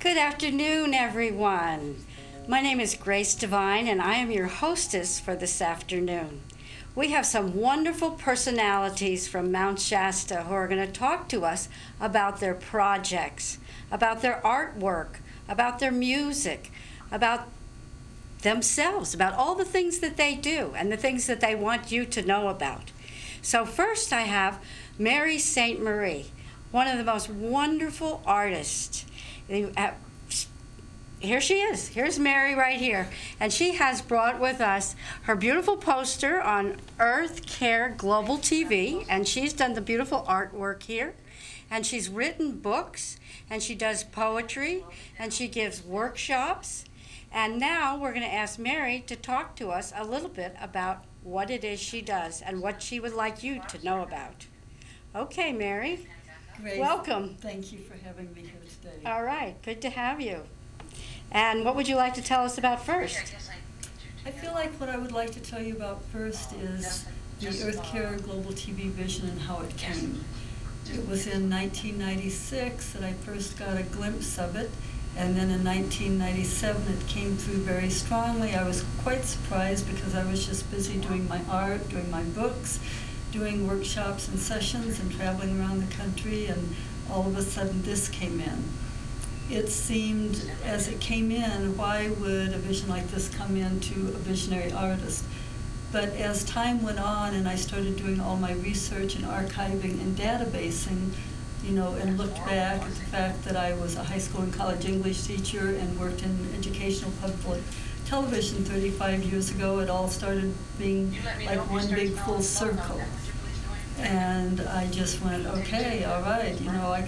Good afternoon, everyone. My name is Grace Devine, and I am your hostess for this afternoon. We have some wonderful personalities from Mount Shasta who are going to talk to us about their projects, about their artwork, about their music, about themselves, about all the things that they do and the things that they want you to know about. So first I have Mary St. Marie, one of the most wonderful artists. Here she is. Here's Mary right here. And she has brought with us her beautiful poster on Earth Care Global TV. And she's done the beautiful artwork here. And she's written books. And she does poetry. And she gives workshops. And now we're going to ask Mary to talk to us a little bit about what it is she does and what she would like you to know about. Okay, Mary. Grace, welcome. Thank you for having me here today. All right. Good to have you. And what would you like to tell us about first? I feel like what I would like to tell you about first is the Earth Care Global TV vision and how it came. It was in 1996 that I first got a glimpse of it, and then in 1997 it came through very strongly. I was quite surprised because I was just busy doing my art, doing my books, doing workshops and sessions and traveling around the country, and all of a sudden this came in. It seemed, as it came in, why would a vision like this come in to a visionary artist? But as time went on and I started doing all my research and archiving and databasing, and looked back at the fact that I was a high school and college English teacher and worked in educational public television 35 years ago, it all started being like one big full circle. And I just went, okay, all right, I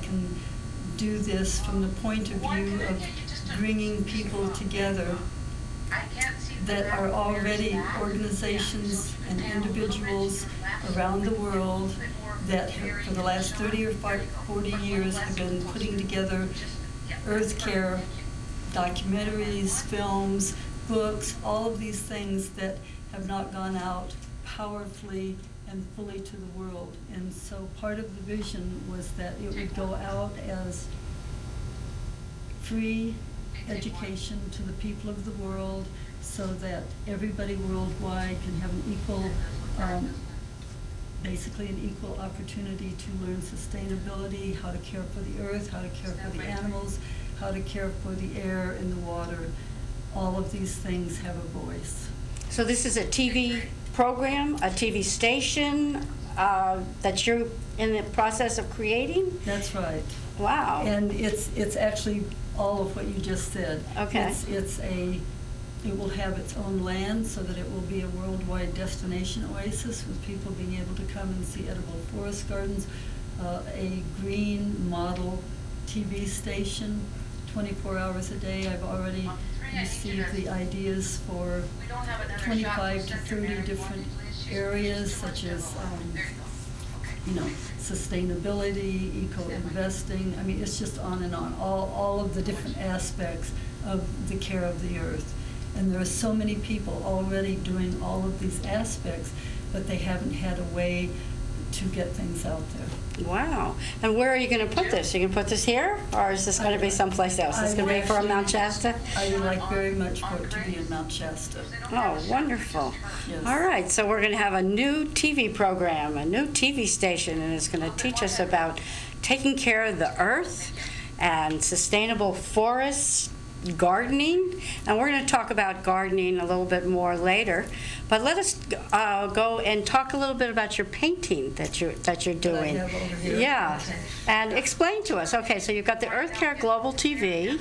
can do this from the point of view of bringing people together that are already organizations and individuals around the world that have, for the last 30 or 40 years have been putting together Earth Care documentaries, films, books, all of these things that have not gone out powerfully and fully to the world. And so part of the vision was that it would go out as free education to the people of the world so that everybody worldwide can have an equal, basically an equal opportunity to learn sustainability, how to care for the earth, how to care for the animals, how to care for the air and the water. All of these things have a voice. So this is a TV program, a TV station that you're in the process of creating? That's right. Wow. And it's actually all of what you just said. Okay. It will have its own land so that it will be a worldwide destination oasis with people being able to come and see edible forest gardens, a green model TV station, 24 hours a day. I've already received the ideas for 25 to 30 different areas, such as sustainability, eco-investing. I mean, it's just on and on, all of the different aspects of the care of the earth. And there are so many people already doing all of these aspects, but they haven't had a way to get things out there. Wow. And where are you going to put this? Are you going to put this here, or is this going to be someplace else? Is this going to be for Mount Shasta? I would like very much for it to be in Mount Shasta. Oh, wonderful. Yes. All right, so we're going to have a new TV program, a new TV station, and it's going to teach us about taking care of the earth and sustainable forests, gardening, and we're going to talk about gardening a little bit more later. But let us go and talk a little bit about your painting that you're doing. That I have over here. Yeah, Okay. and explain to us. Okay, so you've got the Earth Care Global TV,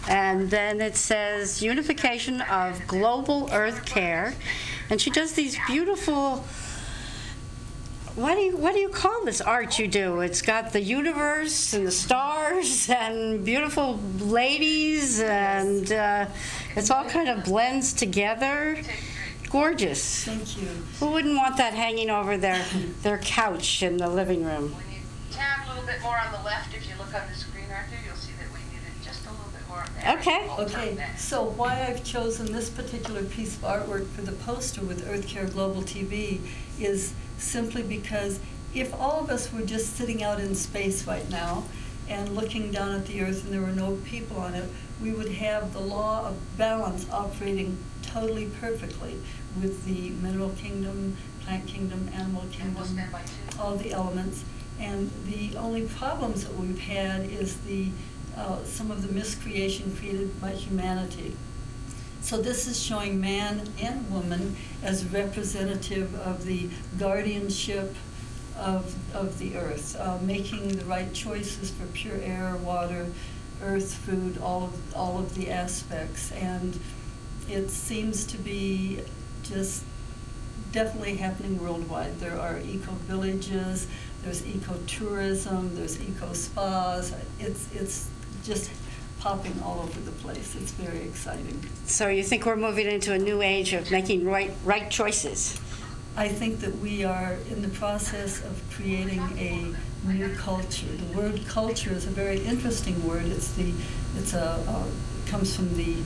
and then it says Unification of Global Earth Care, and she does these beautiful. What do you call this art you do? It's got the universe and the stars and beautiful ladies, and it's all kind of blends together. Gorgeous. Thank you. Who wouldn't want that hanging over their couch in the living room? When you tab a little bit more on the left, if you look on the screen right there, you'll see that we needed just a little bit more. Okay. Okay, so why I've chosen this particular piece of artwork for the poster with Earth Care Global TV is simply because if all of us were just sitting out in space right now and looking down at the earth and there were no people on it, we would have the law of balance operating totally perfectly with the mineral kingdom, plant kingdom, animal kingdom, all the elements. And the only problems that we've had is some of the miscreation created by humanity. So this is showing man and woman as representative of the guardianship of the earth, making the right choices for pure air, water, earth, food, all of the aspects. And it seems to be just definitely happening worldwide. There are eco-villages, there's eco-tourism, there's eco-spas. It's just popping all over the place. It's very exciting. So you think we're moving into a new age of making right choices? I think that we are in the process of creating a new culture. The word culture is a very interesting word. It comes from the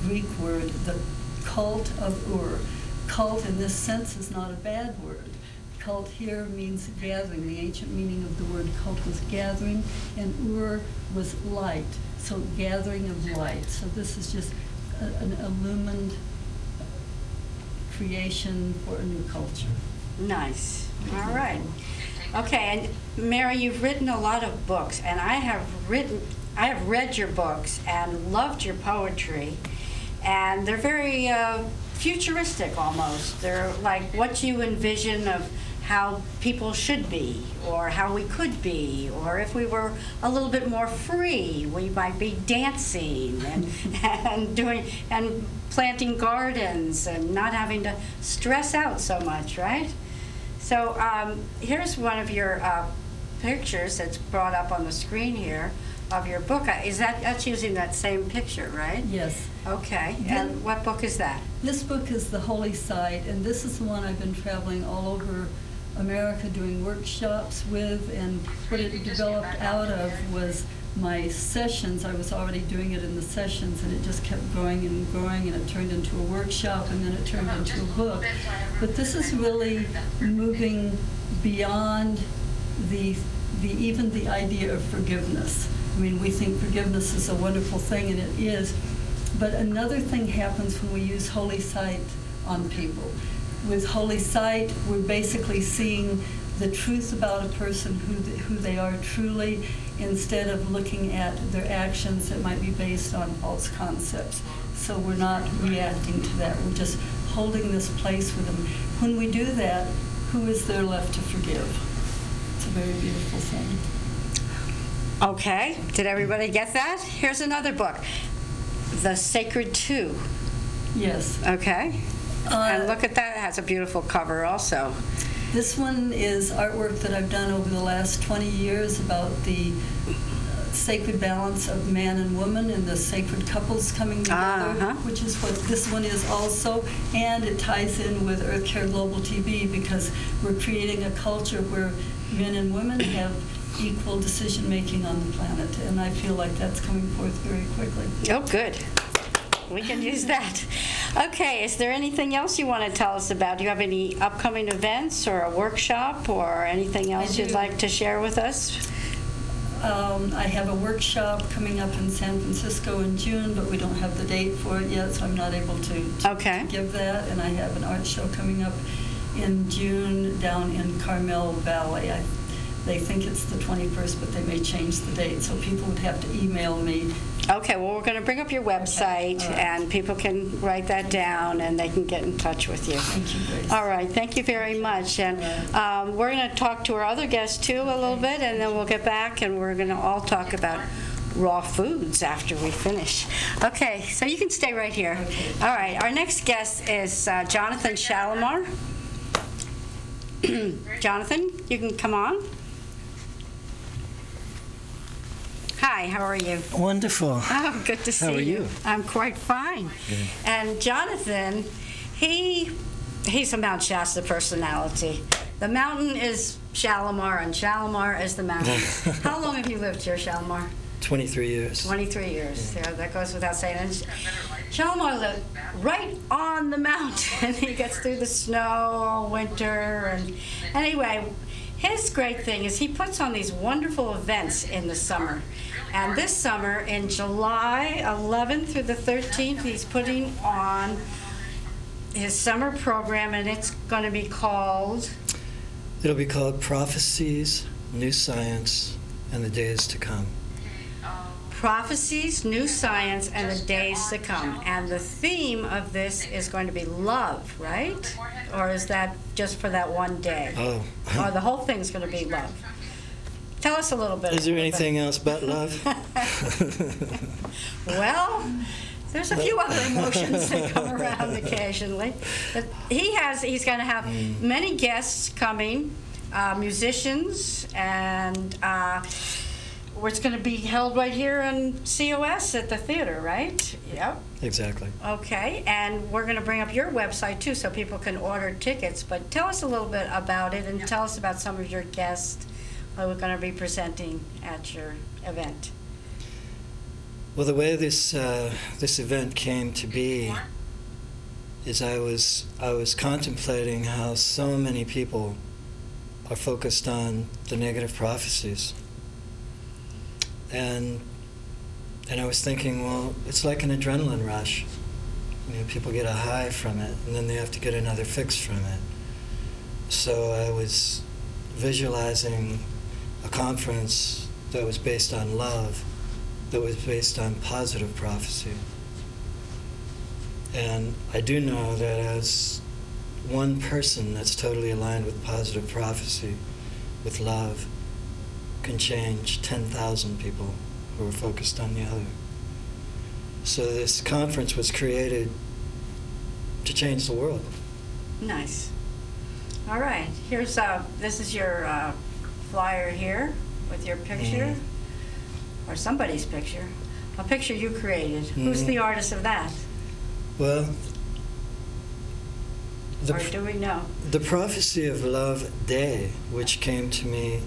Greek word, the cult of Ur. Cult in this sense is not a bad word. Cult here means gathering. The ancient meaning of the word cult was gathering, and Ur was light, so gathering of light. So this is just an illumined creation for a new culture. Nice. All right. Okay, and Mary, you've written a lot of books, and I have read your books and loved your poetry, and they're very futuristic almost. They're like what you envision of how people should be, or how we could be, or if we were a little bit more free, we might be dancing and planting gardens and not having to stress out so much, right? So here's one of your pictures that's brought up on the screen here of your book. That's using that same picture, right? Yes. Okay. And what book is that? This book is The Holy Site, and this is the one I've been traveling all over America doing workshops with, and what it developed out of was my sessions. I was already doing it in the sessions, and it just kept growing and growing, and it turned into a workshop, and then it turned into a book. But this is really moving beyond even the idea of forgiveness. I mean, we think forgiveness is a wonderful thing, and it is, but another thing happens when we use Holy Site on people. With Holy Sight, we're basically seeing the truth about a person, who they are truly, instead of looking at their actions that might be based on false concepts. So we're not reacting to that. We're just holding this place with them. When we do that, who is there left to forgive? It's a very beautiful thing. Okay. Did everybody get that? Here's another book, The Sacred Two. Yes. Okay. And look at that, it has a beautiful cover also. This one is artwork that I've done over the last 20 years about the sacred balance of man and woman and the sacred couples coming together, which is what this one is also. And it ties in with Earth Care Global TV because we're creating a culture where men and women have equal decision-making on the planet. And I feel like that's coming forth very quickly. Oh, good. We can use that. Okay, is there anything else you want to tell us about? Do you have any upcoming events or a workshop or anything else you'd like to share with us? I have a workshop coming up in San Francisco in June, but we don't have the date for it yet, so I'm not able to give that. And I have an art show coming up in June down in Carmel Valley. They think it's the 21st, but they may change the date, so people would have to email me. Okay, well, we're going to bring up your website, and people can write that down, and they can get in touch with you. Thank you, Grace. All right, thank you very much. And we're going to talk to our other guests, too, a little bit, and then we'll get back, and we're going to all talk about raw foods after we finish. Okay, so you can stay right here. All right, our next guest is Jonathan Shalimar. Jonathan, you can come on. Hi, how are you? Wonderful. Oh, good to see you. How are you? I'm quite fine. Good. And Jonathan, he's a Mount Shasta personality. The mountain is Shalimar, and Shalimar is the mountain. How long have you lived here, Shalimar? 23 years. 23 years. Yeah, that goes without saying. And Shalimar lived right on the mountain. He gets through the snow all winter. And anyway, his great thing is he puts on these wonderful events in the summer. And this summer, in July 11th through the 13th, he's putting on his summer program, and it's going to be called... It'll be called Prophecies, New Science, and the Days to Come. Prophecies, New Science, and the Days to Come. And the theme of this is going to be love, right? Or is that just for that one day? Oh. Or the whole thing's going to be love? Tell us a little bit. Is there anything else but love? Well, there's a few other emotions that come around occasionally. But he's going to have many guests coming, musicians, and it's going to be held right here in COS at the theater, right? Yep. Exactly. Okay, and we're going to bring up your website too so people can order tickets. But tell us a little bit about it, and tell us about some of your guests who are going to be presenting at your event. Well, the way this event came to be is I was contemplating how so many people are focused on the negative prophecies, and I was thinking, well, it's like an adrenaline rush. You know, people get a high from it, and then they have to get another fix from it. So I was visualizing a conference that was based on love, that was based on positive prophecy. And I do know that as one person that's totally aligned with positive prophecy, with love, can change 10,000 people who are focused on the other. So this conference was created to change the world. Nice. All right. Here's this is your flyer here with your picture, or somebody's picture, a picture you created. Who's the artist of that? Well, Or do we know? The Prophecy of Love Day, which came to me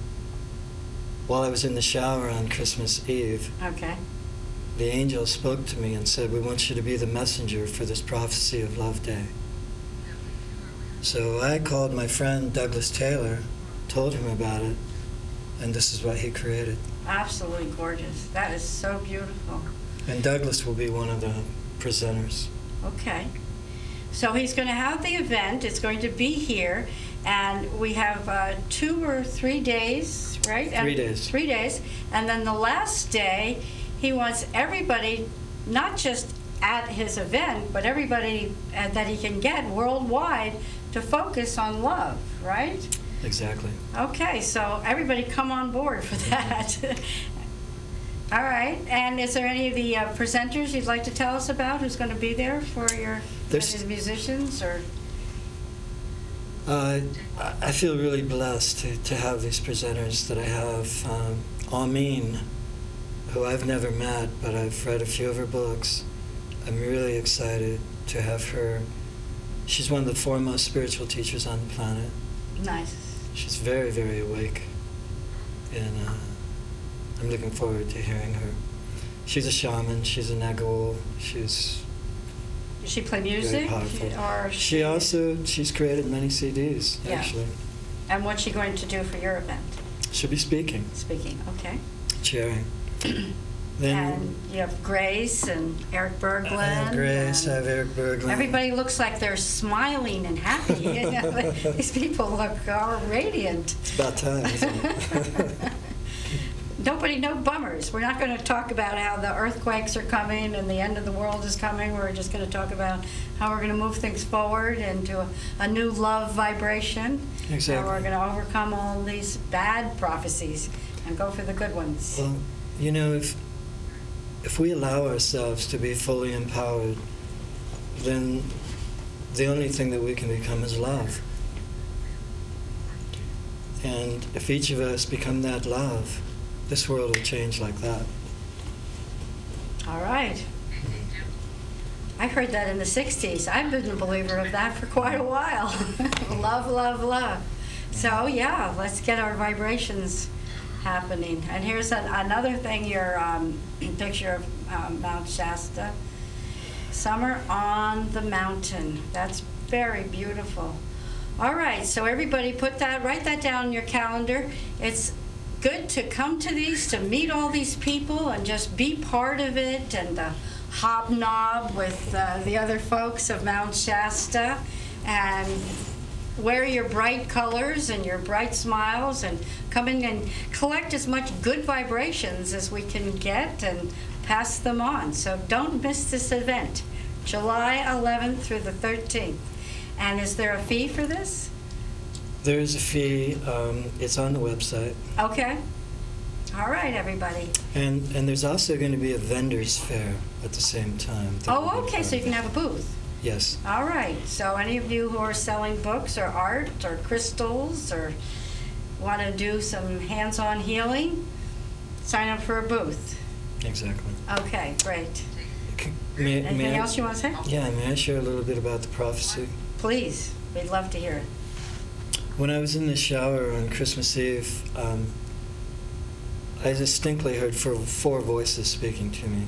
while I was in the shower on Christmas Eve. Okay. The angel spoke to me and said, we want you to be the messenger for this Prophecy of Love Day. So I called my friend Douglas Taylor, told him about it, and this is what he created. Absolutely gorgeous. That is so beautiful. And Douglas will be one of the presenters. Okay. So he's going to have the event. It's going to be here, and we have 2 or 3 days, right? 3 days. 3 days. And then the last day, he wants everybody, not just at his event, but everybody that he can get worldwide to focus on love, right? Exactly. Okay, so everybody come on board for that. All right, and is there any of the presenters you'd like to tell us about who's going to be there for your musicians? Or I feel really blessed to have these presenters that I have. Amin, who I've never met, but I've read a few of her books. I'm really excited to have her. She's one of the foremost spiritual teachers on the planet. Nice. She's very, very awake, and I'm looking forward to hearing her. She's a shaman. She's a Nagul. She's Does she play music? very powerful. She's created many CDs, Yeah. actually. And what's she going to do for your event? She'll be speaking, Speaking, okay. chairing. Then And you have Grace and Eric Berglund. I have Grace, I have Eric Berglund. Everybody looks like they're smiling and happy. You know? These people look radiant. It's about time, isn't it? No bummers. We're not going to talk about how the earthquakes are coming and the end of the world is coming. We're just going to talk about how we're going to move things forward into a new love vibration. Exactly. How we're going to overcome all these bad prophecies and go for the good ones. Well, you know, if we allow ourselves to be fully empowered, then the only thing that we can become is love. And if each of us become that love, this world will change like that. All right. I heard that in the 60s. I've been a believer of that for quite a while. Love, love, love. So, yeah, let's get our vibrations happening. And here's another thing, your picture of Mount Shasta. Summer on the mountain. That's very beautiful. All right, so everybody write that down in your calendar. It's good to come to these, to meet all these people and just be part of it and hobnob with the other folks of Mount Shasta and wear your bright colors and your bright smiles and come in and collect as much good vibrations as we can get and pass them on. So don't miss this event, July 11th through the 13th. And is there a fee for this? There is a fee. It's on the website. Okay. All right, everybody. And there's also going to be a vendor's fair at the same time. Oh, okay, so you can have a booth. Yes. All right, so any of you who are selling books or art or crystals or want to do some hands-on healing, sign up for a booth. Exactly. Okay, great. May Anything I- else you want to say? Yeah, may I share a little bit about the prophecy? Please, we'd love to hear it. When I was in the shower on Christmas Eve, I distinctly heard four voices speaking to me.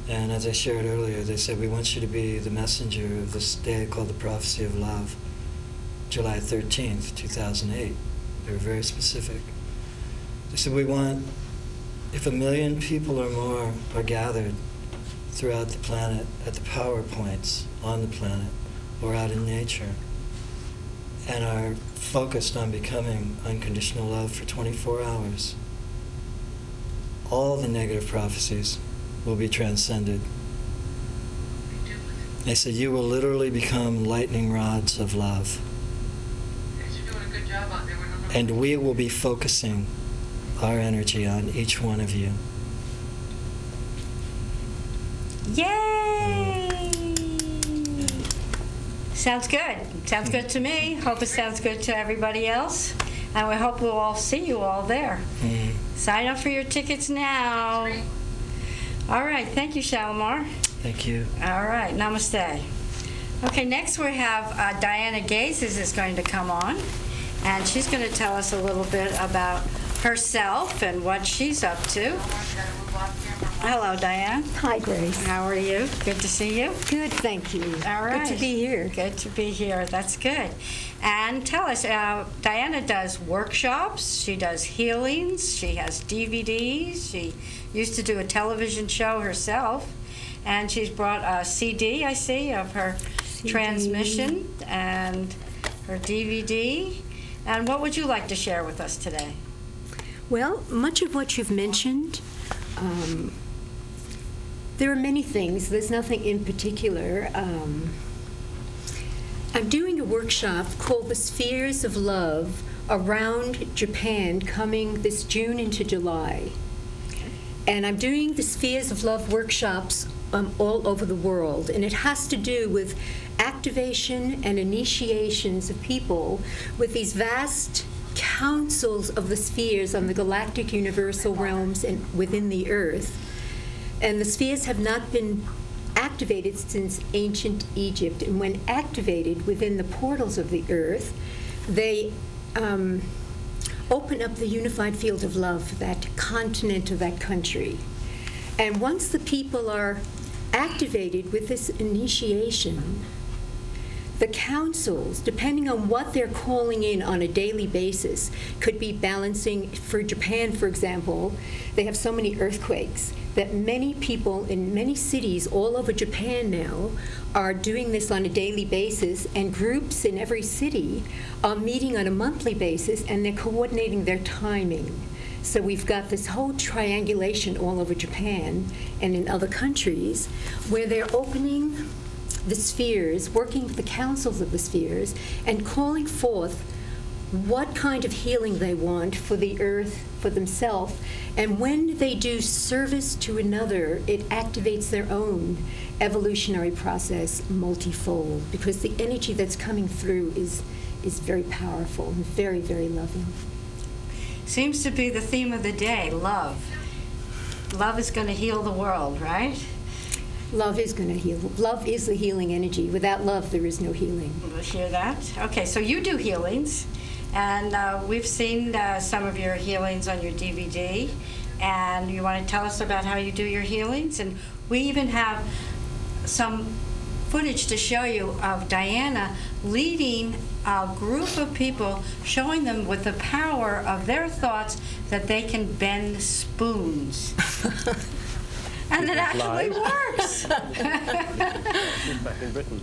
And as I shared earlier, they said, we want you to be the messenger of this day called the Prophecy of Love, July 13th, 2008. They were very specific. They said, we want, if 1 million people or more are gathered throughout the planet at the power points on the planet or out in nature and are focused on becoming unconditional love for 24 hours, all the negative prophecies will be transcended. They said, you will literally become lightning rods of love. You're doing a good job out there. And we will be focusing our energy on each one of you. Yay! Sounds good. Sounds good to me. Hope it sounds good to everybody else. And we hope we'll all see you all there. Mm. Sign up for your tickets now. All right. Thank you, Shalimar. Thank you. All right. Namaste. Okay, next we have Diana Gazes is going to come on, and she's going to tell us a little bit about herself and what she's up to. Hello, Diane. Hi, Grace. How are you? Good to see you. Good, thank you. All right. Good to be here. Good to be here. That's good. And tell us, Diana does workshops. She does healings. She has DVDs. She used to do a television show herself. And she's brought a CD, I see, of her transmission and her DVD. And what would you like to share with us today? Well, much of what you've mentioned, there are many things. There's nothing in particular. I'm doing a workshop called The Spheres of Love around Japan coming this June into July. And I'm doing the Spheres of Love workshops all over the world. And it has to do with activation and initiations of people with these vast councils of the spheres on the galactic universal realms and within the earth. And the spheres have not been activated since ancient Egypt. And when activated within the portals of the earth, they open up the unified field of love for that continent or that country. And once the people are activated with this initiation, the councils, depending on what they're calling in on a daily basis, could be balancing. For Japan, for example, they have so many earthquakes that many people in many cities all over Japan now are doing this on a daily basis, and groups in every city are meeting on a monthly basis, and they're coordinating their timing. So we've got this whole triangulation all over Japan and in other countries where they're opening the spheres, working with the councils of the spheres, and calling forth what kind of healing they want for the earth, for themselves. And when they do service to another, it activates their own evolutionary process multifold, because the energy that's coming through is very powerful and very, very loving. Seems to be the theme of the day, love. Love is going to heal the world, right? Love is going to heal. Love is the healing energy. Without love, there is no healing. We'll hear that. Okay, so you do healings, and we've seen some of your healings on your DVD, and you want to tell us about how you do your healings? And we even have some footage to show you of Diana leading a group of people, showing them with the power of their thoughts that they can bend spoons. And it actually works. Back in Britain.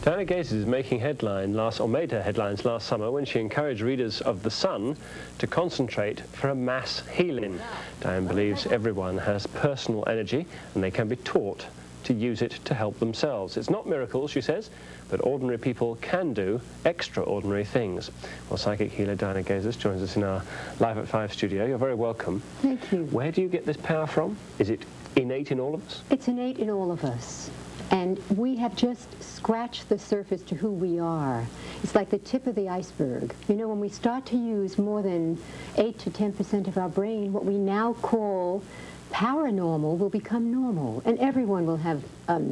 Diana Gazes is making made her headlines last summer when she encouraged readers of The Sun to concentrate for a mass healing. Diane believes everyone has personal energy and they can be taught to use it to help themselves. It's not miracles, she says, but ordinary people can do extraordinary things. Well, psychic healer Diana Gazes joins us in our Live at 5 studio. You're very welcome. Thank you. Where do you get this power from? Is it innate in all of us? It's innate in all of us. And we have just scratched the surface to who we are. It's like the tip of the iceberg. You know, when we start to use more than 8 to 10% of our brain, what we now call paranormal will become normal. And everyone will have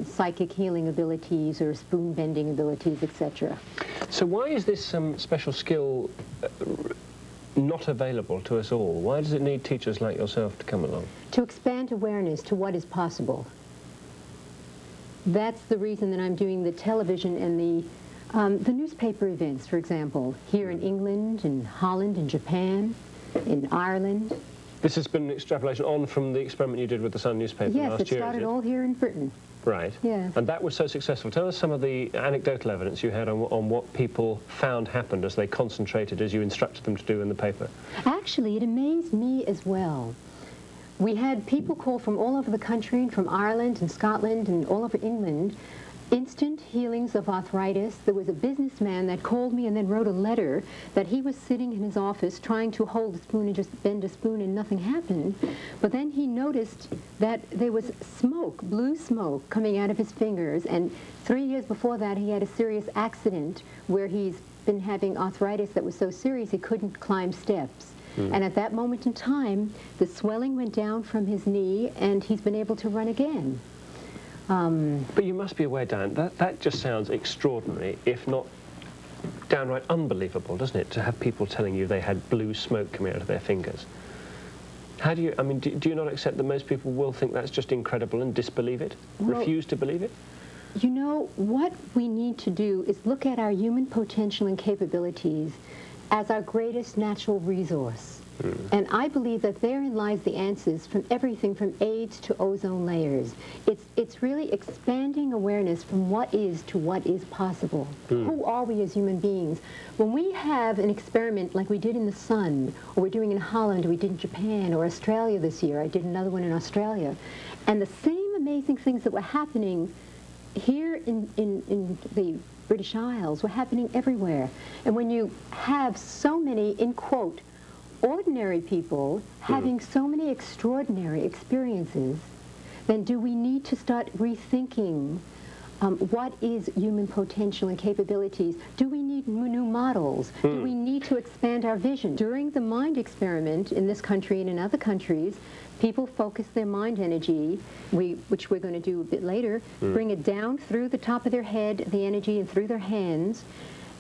psychic healing abilities or spoon bending abilities, etc. So why is this special skill not available to us all? Why does it need teachers like yourself to come along? To expand awareness to what is possible. That's the reason that I'm doing the television and the newspaper events, for example, here in England, in Holland, in Japan, in Ireland. This has been an extrapolation on from the experiment you did with the Sun newspaper last year, Yes, it started all here in Britain. Right. Yeah. And that was so successful. Tell us some of the anecdotal evidence you had on what people found happened as they concentrated as you instructed them to do in the paper. Actually, it amazed me as well. We had people call from all over the country, and from Ireland and Scotland and all over England, instant healings of arthritis. There was a businessman that called me and then wrote a letter that he was sitting in his office trying to hold a spoon and just bend a spoon and nothing happened. But then he noticed that there was smoke, blue smoke, coming out of his fingers. And 3 years before that, he had a serious accident where he's been having arthritis that was so serious he couldn't climb steps. And at that moment in time, the swelling went down from his knee, and he's been able to run again. But you must be aware, Diane, that just sounds extraordinary, if not downright unbelievable, doesn't it, to have people telling you they had blue smoke coming out of their fingers? How do you, I mean, do you not accept that most people will think that's just incredible and disbelieve it, Well, refuse to believe it? You know, what we need to do is look at our human potential and capabilities as our greatest natural resource. And I believe that therein lies the answers from everything from AIDS to ozone layers. It's really expanding awareness from what is to what is possible. Who are we as human beings? When we have an experiment like we did in the Sun, or we're doing in Holland, or we did in Japan, or Australia this year, I did another one in Australia, and the same amazing things that were happening here in the British Isles were happening everywhere. And when you have so many, in quote, ordinary people having so many extraordinary experiences, then do we need to start rethinking what is human potential and capabilities? Do we need new models? Do we need to expand our vision? During the mind experiment in this country and in other countries, people focus their mind energy, which we're going to do a bit later, bring it down through the top of their head, the energy, and through their hands,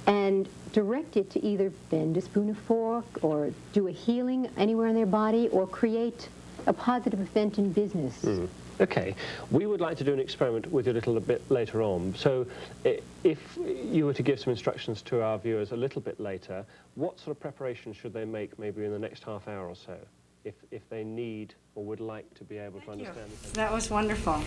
and direct it to either bend a spoon or fork, or do a healing anywhere in their body, or create a positive event in business. Okay, we would like to do an experiment with you a little bit later on. So if you were to give some instructions to our viewers a little bit later, what sort of preparation should they make maybe in the next half hour or so, if they need or would like to be able to understand this? That was wonderful.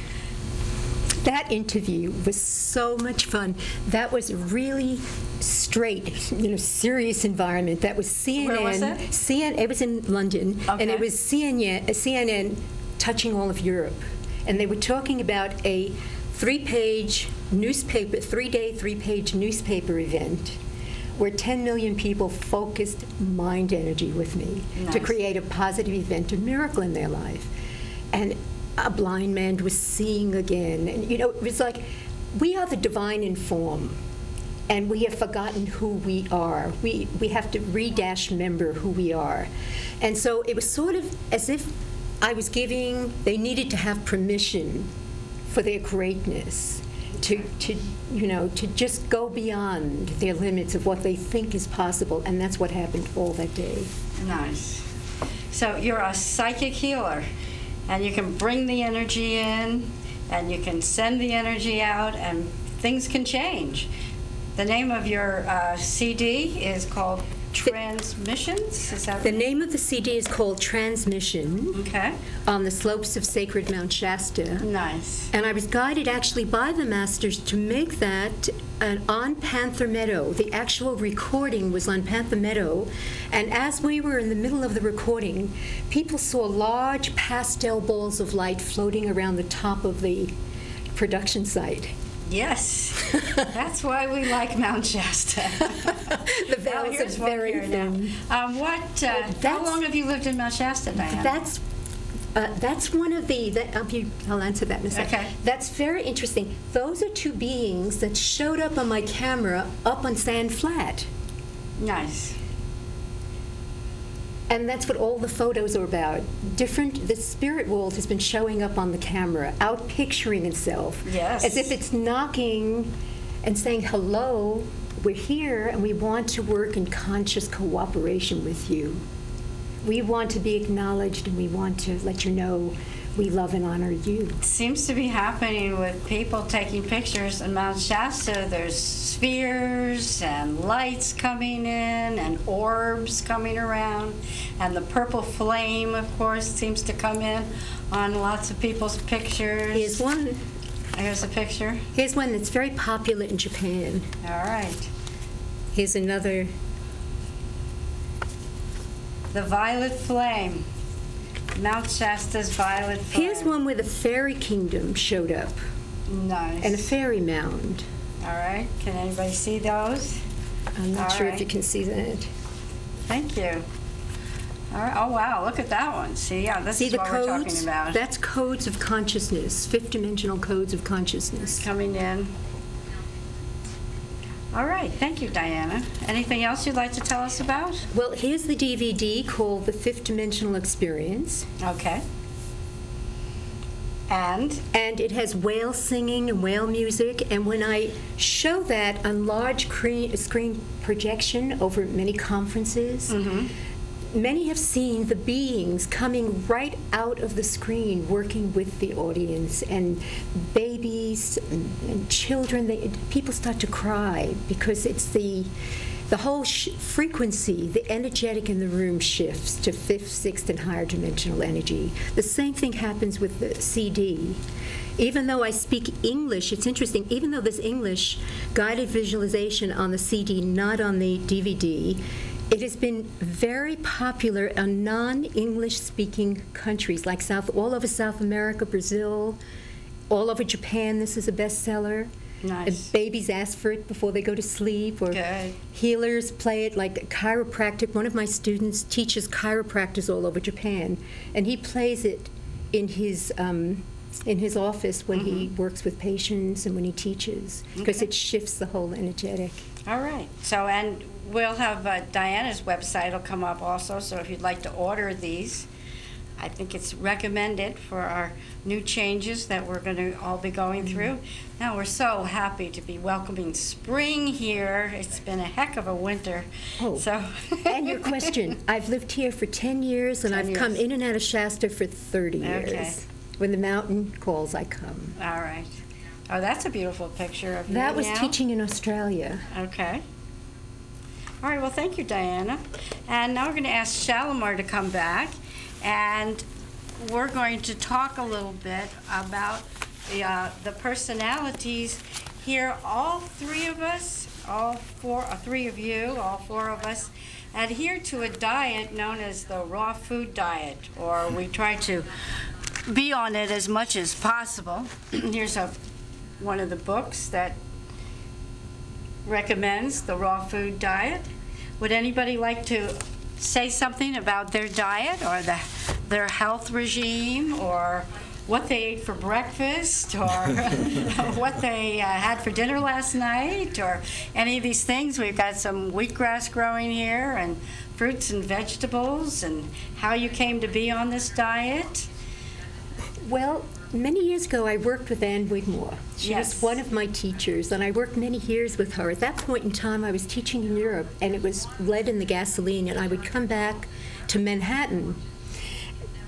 That interview was so much fun. That was really straight, you know, serious environment. That was CNN. Where was that? It was in London, and Okay. it was CNN touching all of Europe. And they were talking about a 3-page newspaper, 3-day, 3-page newspaper event where 10 million people focused mind energy with me to Nice. create a positive event, a miracle in their life. And a blind man was seeing again. And, you know, it was like, we are the divine in form, and we have forgotten who we are. We have to remember who we are. And so it was sort of as if I was they needed to have permission for their greatness, to just go beyond their limits of what they think is possible, and that's what happened all that day. Nice. So you're a psychic healer, and you can bring the energy in, and you can send the energy out, and things can change. The name of your CD is called Transmissions. Is that The name of the CD is called Transmission, okay? on the slopes of sacred Mount Shasta. Nice. And I was guided actually by the masters to make that on Panther Meadow. The actual recording was on Panther Meadow. And as we were in the middle of the recording, people saw large pastel balls of light floating around the top of the production site. Yes, that's why we like Mount Shasta. The vales here's are one very here now. thin. How long have you lived in Mount Shasta, Diana? That's one of I'll answer that in a second. Okay. That's very interesting. Those are two beings that showed up on my camera up on Sand Flat. Nice. And that's what all the photos are about. The spirit world has been showing up on the camera, out picturing itself. Yes. As if it's knocking and saying, hello, we're here and we want to work in conscious cooperation with you. We want to be acknowledged and we want to let you know we love and honor you. Seems to be happening with people taking pictures in Mount Shasta. There's spheres and lights coming in and orbs coming around. And the purple flame, of course, seems to come in on lots of people's pictures. Here's one. Here's a picture. Here's one that's very popular in Japan. All right. Here's another. The violet flame. Mount Shasta's violet flame. Here's one where the fairy kingdom showed up Nice. and a fairy mound. All right. Can anybody see those? I'm not All sure right. if you can see that. Thank you. All right. Oh, wow. Look at that one. See, yeah, this See is the what we're talking codes? about. That's codes of consciousness, fifth-dimensional codes of consciousness. Coming in. All right. Thank you, Diana. Anything else you'd like to tell us about? Well, here's the DVD called The Fifth Dimensional Experience. Okay. And? And it has whale singing and whale music. And when I show that on large screen projection over many conferences, many have seen the beings coming right out of the screen working with the audience, and babies and children. People start to cry because it's the whole frequency, the energetic in the room shifts to fifth, sixth, and higher dimensional energy. The same thing happens with the CD. Even though I speak English, it's interesting, even though there's English guided visualization on the CD, not on the DVD, it has been very popular in non-English speaking countries like all over South America, Brazil, all over Japan. This is a bestseller. Nice. Babies ask for it before they go to sleep, or Good. healers play it, like chiropractic. One of my students teaches chiropractors all over Japan, and he plays it in his office when he works with patients and when he teaches, because Okay. it shifts the whole energetic. All right. So, and we'll have Diana's website will come up also, so if you'd like to order these, I think it's recommended for our new changes that we're going to all be going through. Now, we're so happy to be welcoming spring here. It's been a heck of a winter. Oh, So. and your question. I've lived here for 10 years, and 10 I've come years. in and out of Shasta for 30 years. Okay. When the mountain calls, I come. All right. Oh, that's a beautiful picture of you That was now. teaching in Australia. Okay. All right, well, thank you, Diana. And now we're going to ask Shalimar to come back, and we're going to talk a little bit about the personalities here. All three of us, three of you, all four of us, adhere to a diet known as the raw food diet, or we try to be on it as much as possible. Here's one of the books that recommends the raw food diet. Would anybody like to say something about their diet or their health regime, or what they ate for breakfast, or what they had for dinner last night, or any of these things? We've got some wheatgrass growing here, and fruits and vegetables, and how you came to be on this diet. Well, many years ago, I worked with Ann Wigmore. She Yes. was one of my teachers, and I worked many years with her. At that point in time, I was teaching in Europe, and it was lead in the gasoline, and I would come back to Manhattan,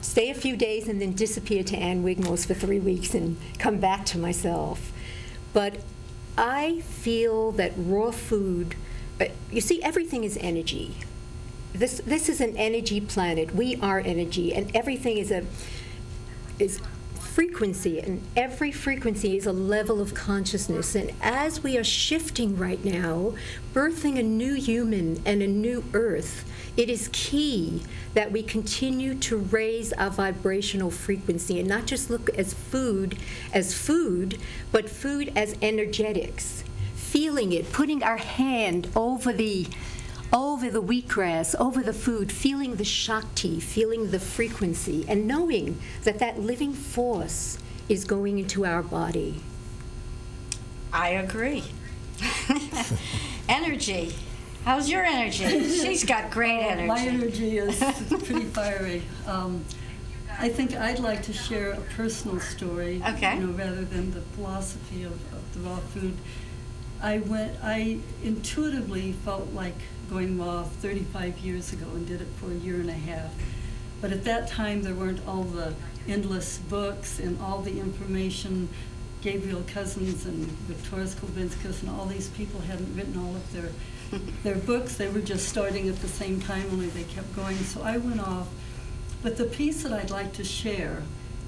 stay a few days, and then disappear to Ann Wigmore's for 3 weeks and come back to myself. But I feel that raw food, you see, everything is energy. This is an energy planet. We are energy, and everything is frequency, and every frequency is a level of consciousness. And as we are shifting right now, birthing a new human and a new earth, it is key that we continue to raise our vibrational frequency and not just look as food, but food as energetics. Feeling it, putting our hand over the wheatgrass, over the food, feeling the Shakti, feeling the frequency, and knowing that that living force is going into our body. I agree. Energy. How's your energy? She's got great energy. My energy is pretty fiery. I think I'd like to share a personal story, Okay. Rather than the philosophy of the raw food. I intuitively felt like going raw 35 years ago and did it for a year and a half. But at that time, there weren't all the endless books and all the information. Gabriel Cousins and Victoras Kulvinskas and all these people hadn't written all of their books. They were just starting at the same time, only they kept going. So I went off. But the piece that I'd like to share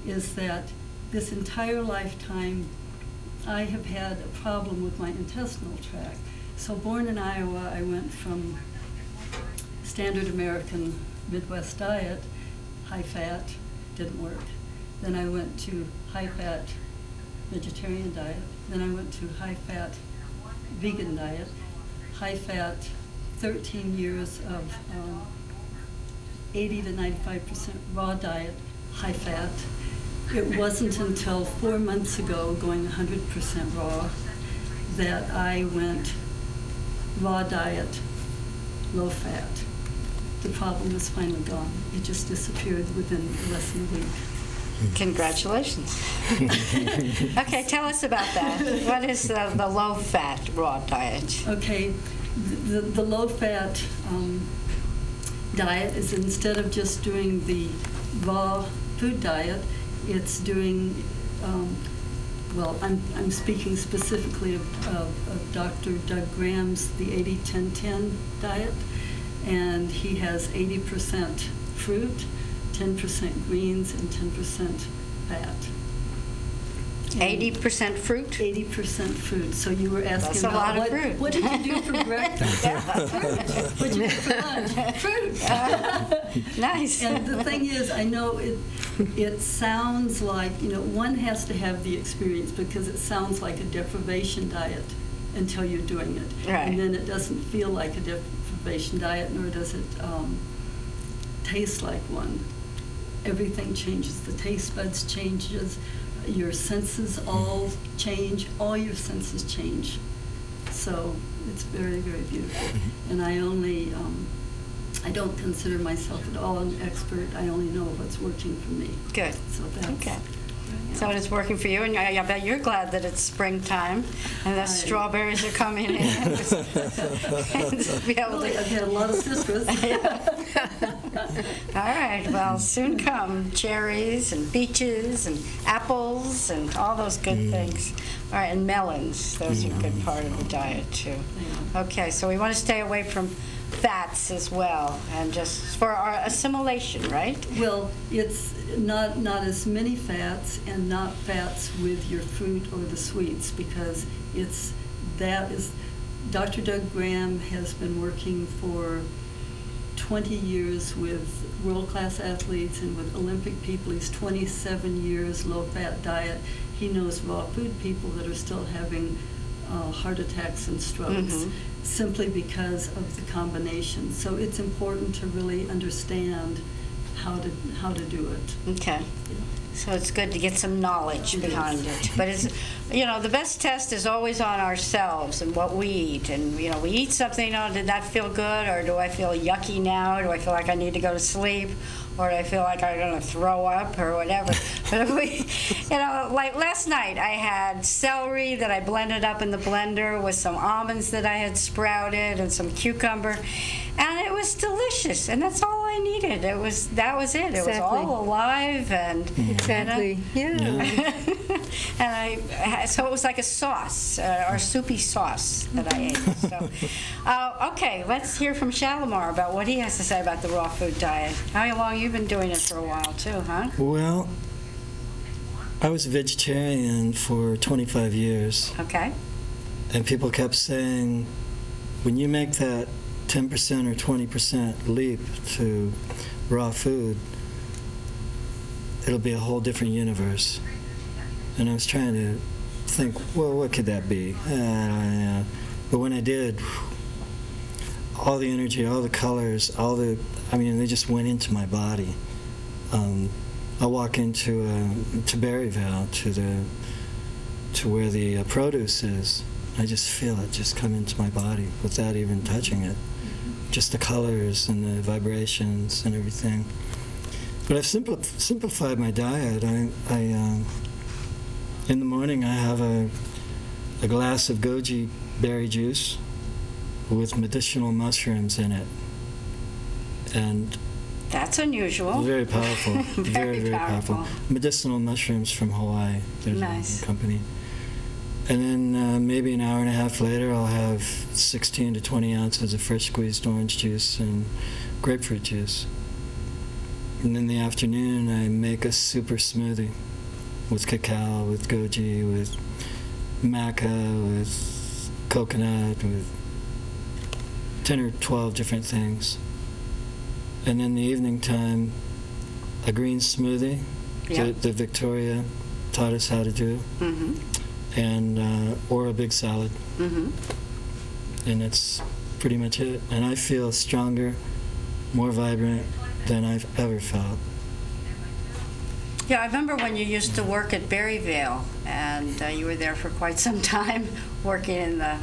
is that this entire lifetime, I have had a problem with my intestinal tract. So born in Iowa, I went from standard American Midwest diet, high fat, didn't work. Then I went to high fat vegetarian diet. Then I went to high fat vegan diet, high fat 13 years of 80 to 95% raw diet, high fat. It wasn't until 4 months ago, going 100% raw, that I went raw diet, low fat. The problem was finally gone. It just disappeared within less than a week. Congratulations. Okay, tell us about that. What is the low-fat raw diet? Okay, the low-fat diet is, instead of just doing the raw food diet, it's doing, well, I'm speaking specifically of Dr. Doug Graham's the 80-10-10 diet, and he has 80% fruit, 10% greens, and 10% fat. 80% fruit? 80% fruit. So you were asking That's a about lot of fruit. what did you do for breakfast? Fruit. What did you do for lunch? Fruit. Nice. And the thing is, I know it sounds like, one has to have the experience, because it sounds like a deprivation diet until you're doing it. Right. And then it doesn't feel like a deprivation diet, nor does it taste like one. Everything changes. The taste buds changes. Your senses all change. All your senses change. So it's very, very beautiful. And I I don't consider myself at all an expert. I only know what's working for me. Good. So that's Okay. So it's working for you, and I bet you're glad that it's springtime and the strawberries are coming in. And to be able Really, to, I've had a lot of citrus. all right, well, soon come cherries and peaches and apples and all those good things. All right, and melons. Those are a good part of the diet, too. Okay, so we want to stay away from fats as well, and just for our assimilation, right? Well, it's not as many fats, and not fats with your fruit or the sweets, because Dr. Doug Graham has been working for 20 years with world-class athletes and with Olympic people. He's 27 years low-fat diet. He knows raw food people that are still having heart attacks and strokes, simply because of the combination. So it's important to really understand how to do it. Okay. So it's good to get some knowledge behind it. But it's, the best test is always on ourselves and what we eat. And, we eat something, did that feel good? Or do I feel yucky now? Do I feel like I need to go to sleep? Or do I feel like I'm going to throw up or whatever? But if like last night, I had celery that I blended up in the blender with some almonds that I had sprouted and some cucumber. And it was delicious, and that's all I needed. That was it. It was all alive and Exactly. Yeah. and so it was like a sauce or soupy sauce that I ate. So, okay, let's hear from Shalimar about what he has to say about the raw food diet. How long you've been doing it for a while too, huh? Well, I was a vegetarian for 25 years, Okay. and people kept saying, when you make that 10% or 20% leap to raw food, it'll be a whole different universe. And I was trying to think, well, what could that be? But when I did, all the energy, all the colors, they just went into my body. I walk into to Berryville, to where the produce is. I just feel it just come into my body without even touching it. Just the colors and the vibrations and everything. But I've simplified my diet. I in the morning I have a glass of goji berry juice with medicinal mushrooms in it, and That's unusual. very powerful. Very very powerful. Medicinal mushrooms from Hawaii. There's Nice. a company. And then maybe an hour and a half later, I'll have 16 to 20 ounces of fresh squeezed orange juice and grapefruit juice. And in the afternoon, I make a super smoothie with cacao, with goji, with maca, with coconut, with 10 or 12 different things. And in the evening time, a green smoothie Yeah. that Victoria taught us how to do. Mm-hmm. And or a big salad, Mm-hmm. and that's pretty much it. And I feel stronger, more vibrant than I've ever felt. Yeah, I remember when you used to work at Berryville, and you were there for quite some time, working in the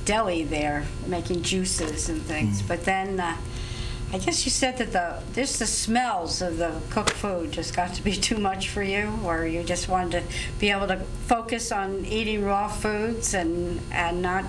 deli there, making juices and things. But then I guess you said that the smells of the cooked food just got to be too much for you, or you just wanted to be able to focus on eating raw foods and not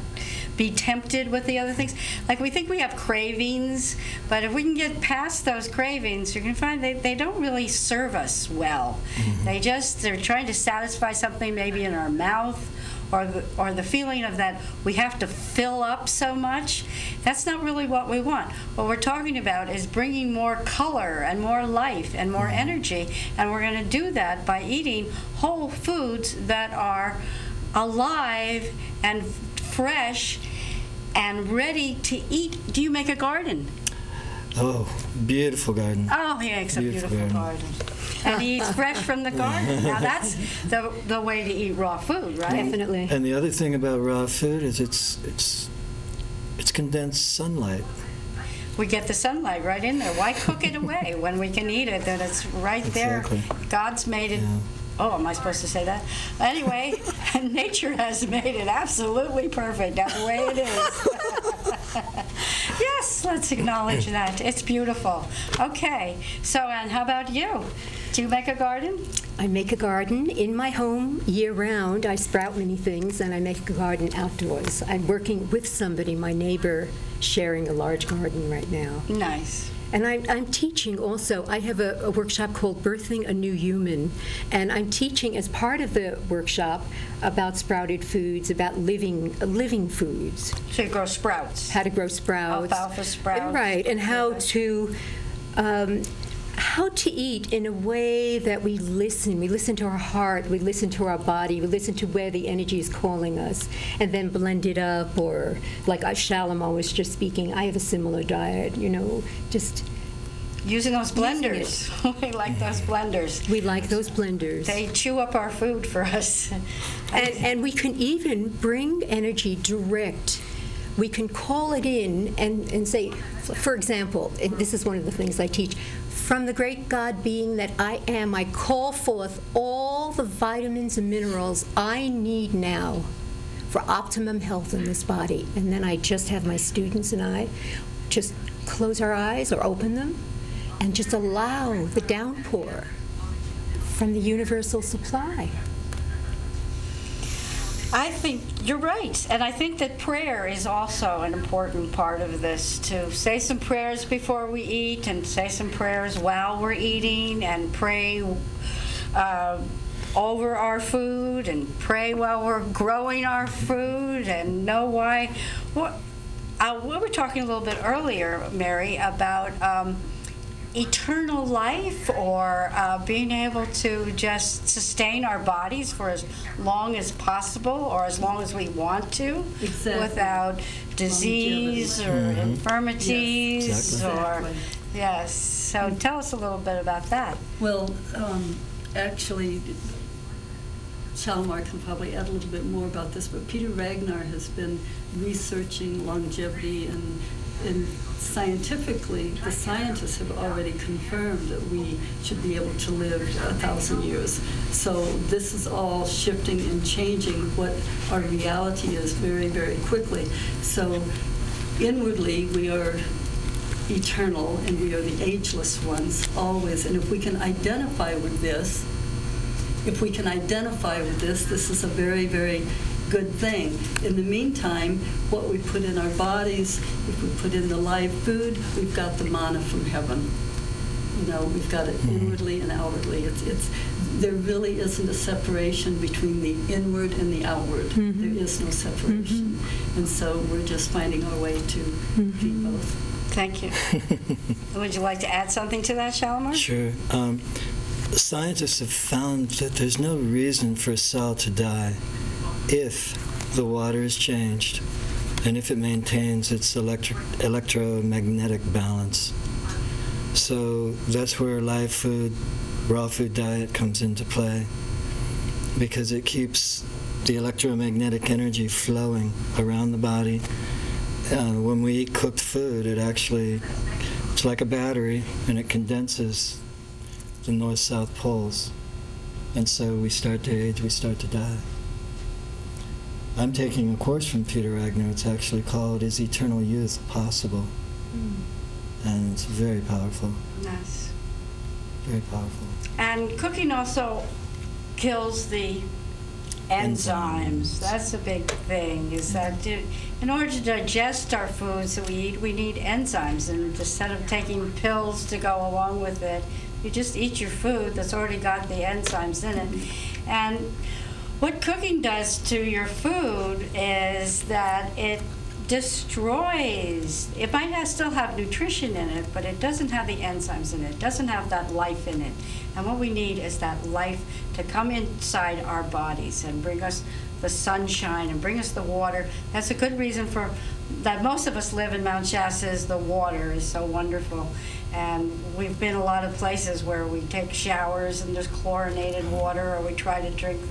be tempted with the other things. Like, we think we have cravings, but if we can get past those cravings, you can find they don't really serve us well. They're trying to satisfy something maybe in our mouth, or the feeling of that we have to fill up so much. That's not really what we want. What we're talking about is bringing more color and more life and more energy, and we're going to do that by eating whole foods that are alive and fresh and ready to eat. Do you make a garden? Oh, beautiful garden. Oh, he makes a beautiful Beautiful garden. And he eats fresh from the garden. Now, that's the way to eat raw food, right? Definitely. And the other thing about raw food is it's condensed sunlight. We get the sunlight right in there. Why cook it away when we can eat it? That it's right there. Exactly. God's made it. Yeah. Oh, am I supposed to say that? Anyway, nature has made it absolutely perfect. That's the way it is. Yes, let's acknowledge that. It's beautiful. Okay. So, Ann, how about you? Do you make a garden? I make a garden in my home year-round. I sprout many things, and I make a garden outdoors. I'm working with somebody, my neighbor, sharing a large garden right now. Nice. And I'm teaching also. I have a workshop called Birthing a New Human, and I'm teaching as part of the workshop about sprouted foods, about living foods, So you grow sprouts. how to grow sprouts, Alfalfa sprouts. right, and how to eat in a way that we listen. We listen to our heart, we listen to our body, we listen to where the energy is calling us, and then blend it up. Or like Shalimar was just speaking, I have a similar diet, just Using those blenders. We like those blenders. we like those blenders. They chew up our food for us. And we can even bring energy direct. We can call it in and say, for example, and this is one of the things I teach, from the great God being that I am, I call forth all the vitamins and minerals I need now for optimum health in this body. And then I just have my students and I just close our eyes or open them and just allow the downpour from the universal supply. I think you're right. And I think that prayer is also an important part of this, to say some prayers before we eat and say some prayers while we're eating and pray over our food and pray while we're growing our food and know why. We were talking a little bit earlier, Mary, about eternal life, or being able to just sustain our bodies for as long as possible or as long as we want to, Exactly. without disease or infirmities. Yes. Exactly. Yes. So tell us a little bit about that. Well, actually, Shalimar can probably add a little bit more about this, but Peter Ragnar has been researching longevity, and scientifically, the scientists have already confirmed that we should be able to live 1,000 years. So this is all shifting and changing what our reality is very, very quickly. So inwardly, we are eternal, and we are the ageless ones always. And if we can identify with this, this is a very, very good thing. In the meantime, what we put in our bodies, if we put in the live food, we've got the manna from heaven. You know, we've got it inwardly and outwardly. There really isn't a separation between the inward and the outward. There is no separation. And so we're just finding our way to be both. Thank you. Would you like to add something to that, Shalimar? Sure. Scientists have found that there's no reason for a cell to die if the water is changed and if it maintains its electromagnetic balance. So that's where live food, raw food diet comes into play, because it keeps the electromagnetic energy flowing around the body. When we eat cooked food, it's like a battery, and it condenses the north-south poles. And so we start to age, we start to die. I'm taking a course from Peter Ragnar. It's actually called Is Eternal Youth Possible? And it's very powerful. Nice. Very powerful. And cooking also kills the enzymes. That's a big thing, is that in order to digest our foods that we eat, we need enzymes. And instead of taking pills to go along with it, you just eat your food that's already got the enzymes in it. And what cooking does to your food is that it destroys. It might still have nutrition in it, but it doesn't have the enzymes in it. It doesn't have that life in it. And what we need is that life to come inside our bodies and bring us the sunshine and bring us the water. That's a good reason for that most of us live in Mount Shasta, is the water is so wonderful. And we've been a lot of places where we take showers and there's chlorinated water, or we try to drink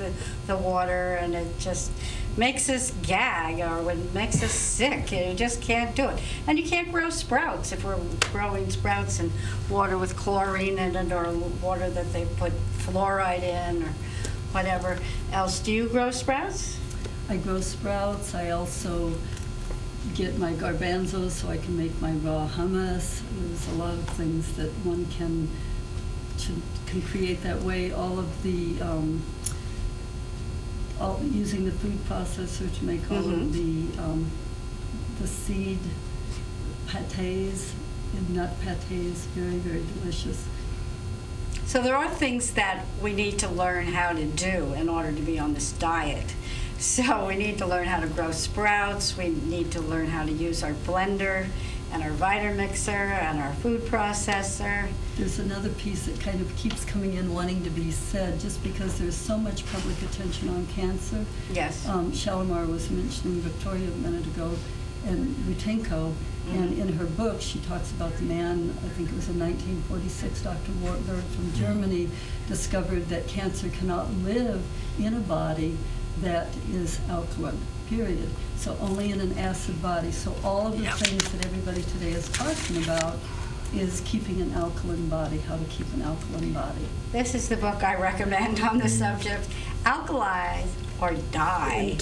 the water, and it just makes us gag, or it makes us sick. You just can't do it. And you can't grow sprouts if we're growing sprouts in water with chlorine in it, or water that they put fluoride in, or whatever else. Do you grow sprouts? I grow sprouts. I also get my garbanzos so I can make my raw hummus. There's a lot of things that one can create that way. All of the using the food processor to make all of the seed pâtés and nut pâtés, very, very delicious. So there are things that we need to learn how to do in order to be on this diet. So we need to learn how to grow sprouts. We need to learn how to use our blender and our Vitamixer and our food processor. There's another piece that kind of keeps coming in wanting to be said, just because there's so much public attention on cancer. Yes. Shalimar was mentioning Victoria a minute ago, and Rutenko, and in her book she talks about the man, I think it was in 1946, Dr. Wartberg from Germany, discovered that cancer cannot live in a body that is alkaline, period. So only in an acid body. So all of the things that everybody today is talking about is keeping an alkaline body, how to keep an alkaline body. This is the book I recommend on the subject, Alkalize or Die.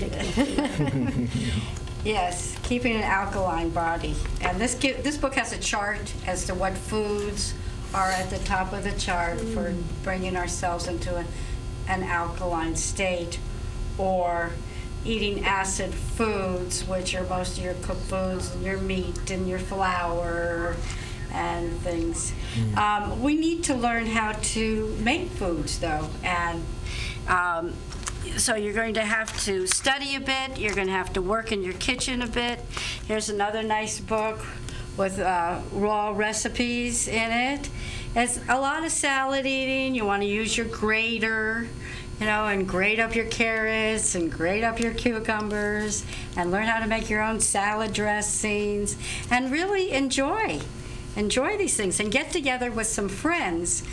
Yes, keeping an alkaline body. And this book has a chart as to what foods are at the top of the chart for bringing ourselves into an alkaline state, or eating acid foods, which are most of your cooked foods, and your meat and your flour and things. We need to learn how to make foods, though, and so you're going to have to study a bit. You're going to have to work in your kitchen a bit. Here's another nice book with raw recipes in it. It's a lot of salad eating. You want to use your grater, and grate up your carrots and grate up your cucumbers and learn how to make your own salad dressings and really enjoy these things and get together with some friends.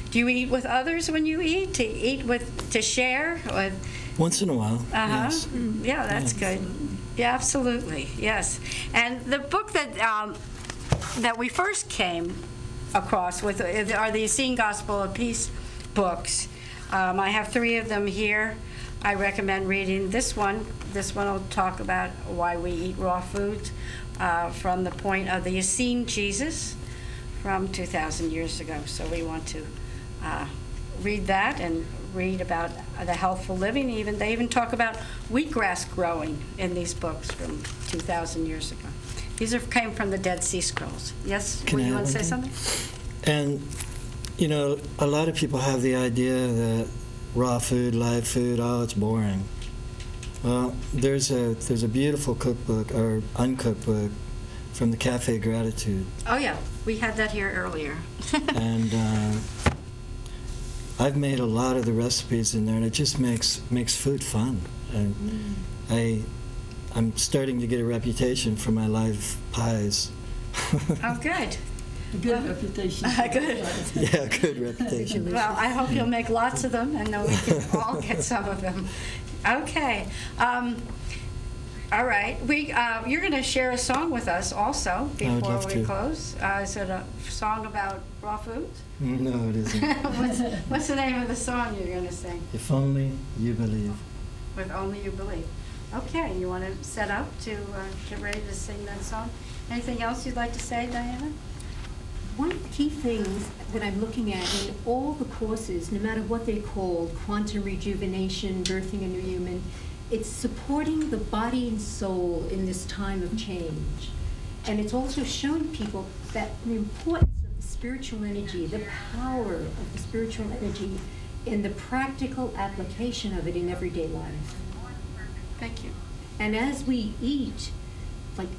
Do you eat with others when you eat? To share with? Once in a while. Yes. Yeah, that's good. Yeah, absolutely. Yes. And the book that we first came across with are the Essene Gospel of Peace books. I have 3 of them here. I recommend reading this one. This one will talk about why we eat raw foods from the point of the Essene Jesus from 2,000 years ago. So we want to read that and read about the healthful living. They even talk about wheatgrass growing in these books from 2,000 years ago. These came from the Dead Sea Scrolls. Yes, Can you I want to add say one thing? something? And, a lot of people have the idea that raw food, live food, it's boring. Well, there's a beautiful cookbook, or uncooked book, from the Cafe Gratitude. Oh, yeah. We had that here earlier. And I've made a lot of the recipes in there, and it just makes food fun. And I'm starting to get a reputation for my live pies. Oh, good. A good reputation. Good. Yeah, good reputation. Well, I hope you'll make lots of them, and then we can all get some of them. Okay. All right. You're going to share a song with us also before we close. Is it a song about raw foods? No, it isn't. What's the name of the song you're going to sing? If Only You Believe. With Only You Believe. Okay. You want to set up to get ready to sing that song? Anything else you'd like to say, Diana? One of the key things that I'm looking at in all the courses, no matter what they're called, quantum rejuvenation, birthing a new human, it's supporting the body and soul in this time of change. And it's also showing people that the importance of the spiritual energy, the power of the spiritual energy in the practical application of it in everyday life. Thank you. And as we eat, like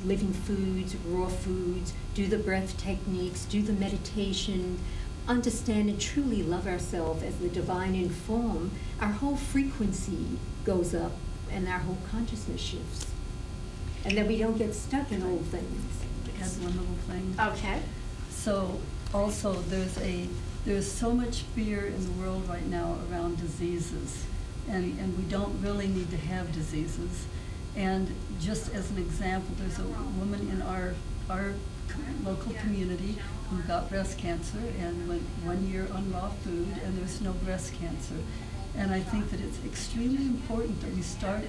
living foods, raw foods, do the breath techniques, do the meditation, understand and truly love ourselves as the divine in form, our whole frequency goes up and our whole consciousness shifts. And then we don't get stuck in old things. Add one little thing. Okay. So also there's so much fear in the world right now around diseases, and we don't really need to have diseases. And just as an example, there's a woman in our local community who got breast cancer and went 1 year on raw food, and there's no breast cancer. And I think that it's extremely important that we start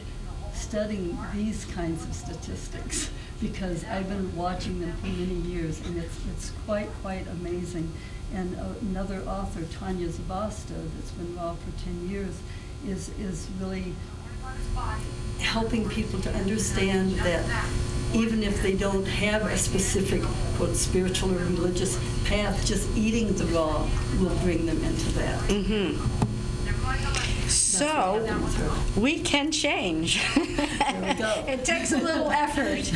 studying these kinds of statistics, because I've been watching them for many years, and it's quite amazing. And another author, Tanya Zabasta, that's been raw for 10 years, is really helping people to understand that even if they don't have a specific, quote, spiritual or religious path, just eating the raw will bring them into that. Mm-hmm. So we can change. There we go. It takes a little effort,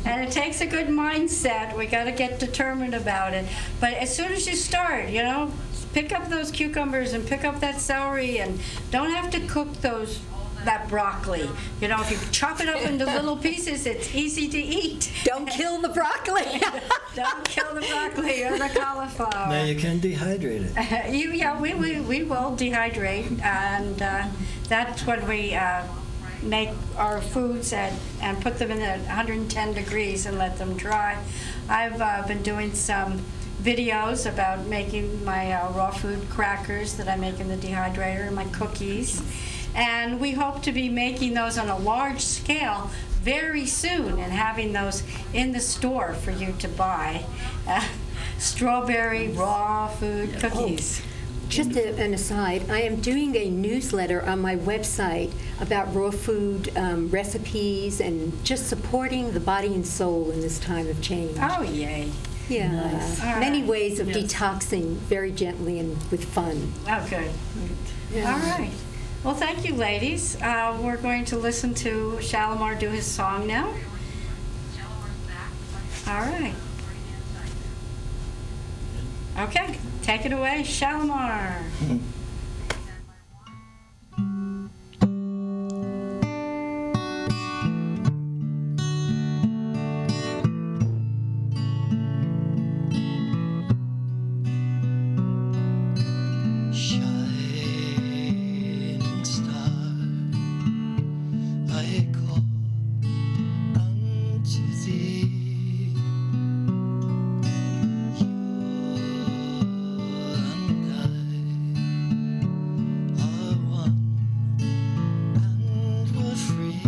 and it takes a good mindset. We got to get determined about it. But as soon as you start, pick up those cucumbers and pick up that celery, and don't have to cook that broccoli. If you chop it up into little pieces, it's easy to eat. Don't kill the broccoli. Don't kill the broccoli or the cauliflower. Now you can dehydrate it. We will dehydrate, and that's when we make our foods and put them in at 110 degrees and let them dry. I've been doing some videos about making my raw food crackers that I make in the dehydrator and my cookies. And we hope to be making those on a large scale very soon and having those in the store for you to buy. Strawberry raw food cookies. Just an aside, I am doing a newsletter on my website about raw food recipes and just supporting the body and soul in this time of change. Oh, yay. Yeah, Nice. All many right. ways of Yes. detoxing very gently and with fun. Oh, good. Yeah. All right. Well, thank you, ladies. We're going to listen to Shalimar do his song now. All right. Okay, take it away, Shalimar. Shining star, I call unto thee. You and I are one, and we're free.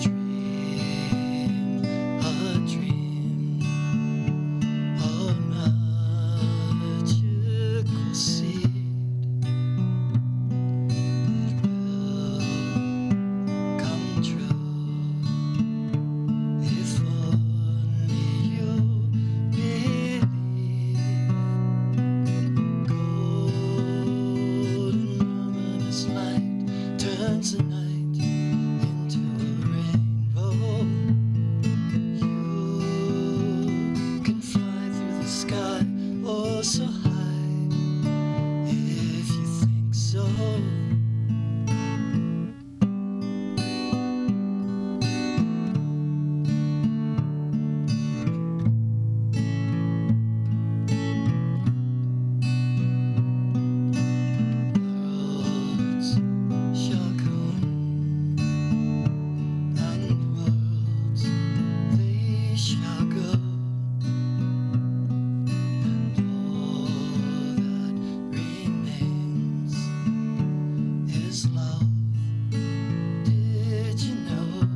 Dream a dream, a magical seed. It will come true if only you believe. Golden luminous light turns the night into a rainbow. You can fly through the sky, oh so high, if you think so. Worlds shall come, and worlds they shall go, and all that remains is love. Did you know?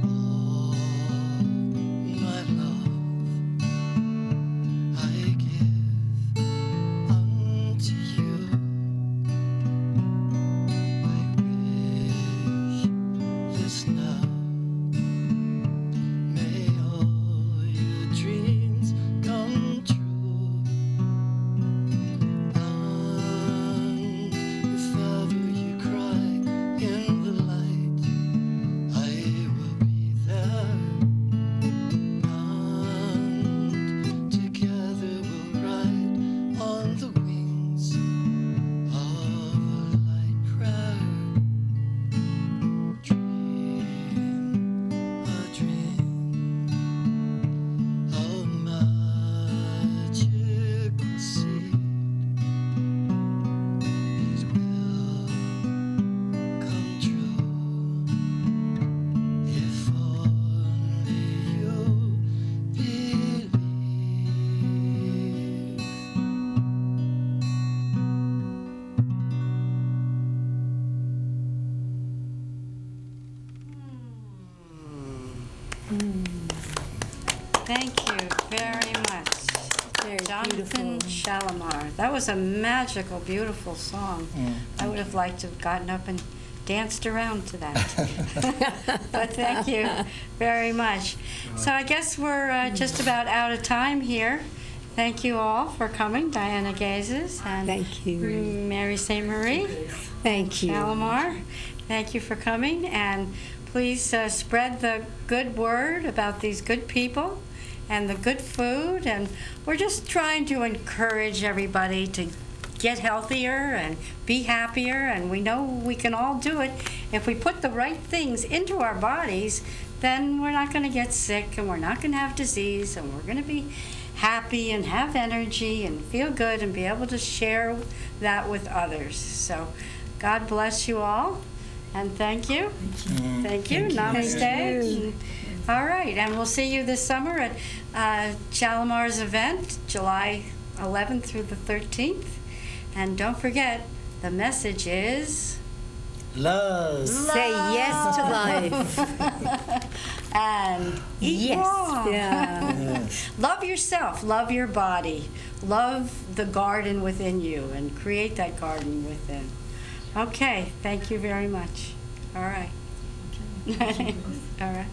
All my love I give unto you. I wish this now. May all your dreams come true. And if ever you cry in the light, I will be there. And together we'll ride on the wings of a light prayer. Dream a dream, a magical seed. It will come true if only you believe. Thank you very much, Very Jonathan beautiful. Shalimar. That was a magical, beautiful song. I would have liked to have gotten up and danced around to that. But thank you very much. So I guess we're just about out of time here. Thank you all for coming, Diana Gazes and Thank you. Mary St. Marie. Thank you. Shalimar, thank you for coming, and please spread the good word about these good people and the good food, and we're just trying to encourage everybody to get healthier and be happier, and we know we can all do it. If we put the right things into our bodies, then we're not going to get sick, and we're not going to have disease, and we're going to be happy and have energy and feel good and be able to share that with others. So God bless you all, and thank you. Thank you. Namaste. Thank you. All right, and we'll see you this summer at Chalamar's event, July 11th through the 13th. And don't forget, the message is... Love. Say yes to life. And eat Yes. raw. Yeah. Yes. Love yourself, love your body, love the garden within you, and create that garden within. Okay, thank you very much. All right. Okay. All right.